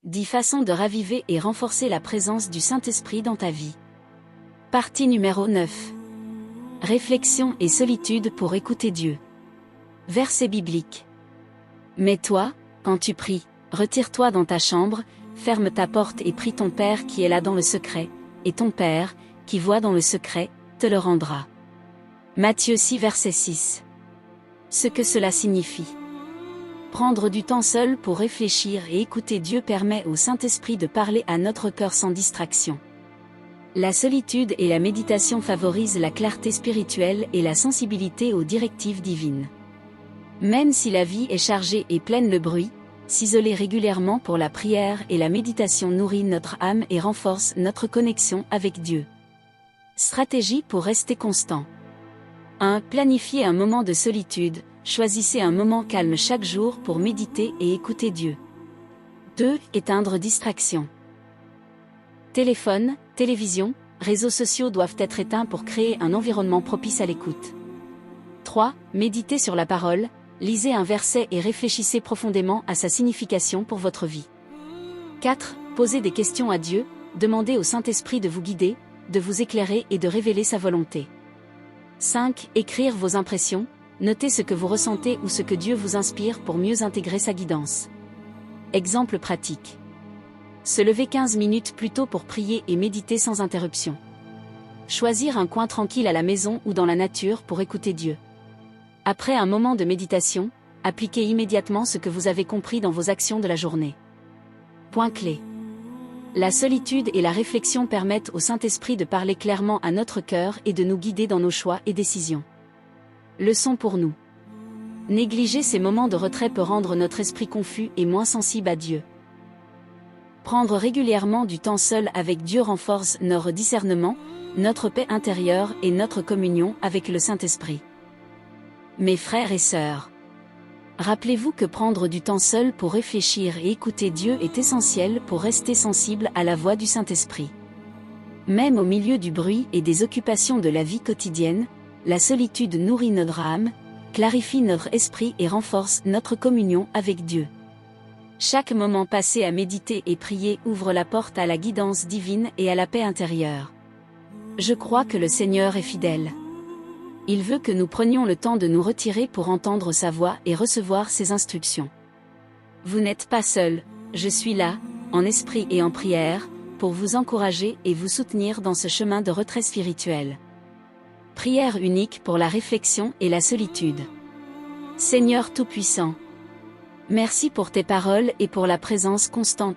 10 façons de raviver et renforcer la présence du Saint-Esprit dans ta vie. Partie numéro 9. Réflexion et solitude pour écouter Dieu. Verset biblique. Mais toi, quand tu pries, retire-toi dans ta chambre, ferme ta porte et prie ton Père qui est là dans le secret, et ton Père, qui voit dans le secret, te le rendra. Matthieu 6 verset 6. Ce que cela signifie. Prendre du temps seul pour réfléchir et écouter Dieu permet au Saint-Esprit de parler à notre cœur sans distraction. La solitude et la méditation favorisent la clarté spirituelle et la sensibilité aux directives divines. Même si la vie est chargée et pleine de bruit, s'isoler régulièrement pour la prière et la méditation nourrit notre âme et renforce notre connexion avec Dieu. Stratégie pour rester constant. 1. Planifiez un moment de solitude, choisissez un moment calme chaque jour pour méditer et écouter Dieu. 2. Éteindre distraction. Téléphone, télévision, réseaux sociaux doivent être éteints pour créer un environnement propice à l'écoute. 3. Méditez sur la parole, lisez un verset et réfléchissez profondément à sa signification pour votre vie. 4. Posez des questions à Dieu, demandez au Saint-Esprit de vous guider, de vous éclairer et de révéler sa volonté. 5. Écrire vos impressions, notez ce que vous ressentez ou ce que Dieu vous inspire pour mieux intégrer sa guidance. Exemple pratique. Se lever 15 minutes plus tôt pour prier et méditer sans interruption. Choisir un coin tranquille à la maison ou dans la nature pour écouter Dieu. Après un moment de méditation, appliquez immédiatement ce que vous avez compris dans vos actions de la journée. Point clé. La solitude et la réflexion permettent au Saint-Esprit de parler clairement à notre cœur et de nous guider dans nos choix et décisions. Leçon pour nous. Négliger ces moments de retrait peut rendre notre esprit confus et moins sensible à Dieu. Prendre régulièrement du temps seul avec Dieu renforce notre discernement, notre paix intérieure et notre communion avec le Saint-Esprit. Mes frères et sœurs, rappelez-vous que prendre du temps seul pour réfléchir et écouter Dieu est essentiel pour rester sensible à la voix du Saint-Esprit. Même au milieu du bruit et des occupations de la vie quotidienne, la solitude nourrit notre âme, clarifie notre esprit et renforce notre communion avec Dieu. Chaque moment passé à méditer et prier ouvre la porte à la guidance divine et à la paix intérieure. Je crois que le Seigneur est fidèle. Il veut que nous prenions le temps de nous retirer pour entendre sa voix et recevoir ses instructions. Vous n'êtes pas seul, je suis là, en esprit et en prière, pour vous encourager et vous soutenir dans ce chemin de retrait spirituel. Prière unique pour la réflexion et la solitude. Seigneur Tout-Puissant, merci pour tes paroles et pour la présence constante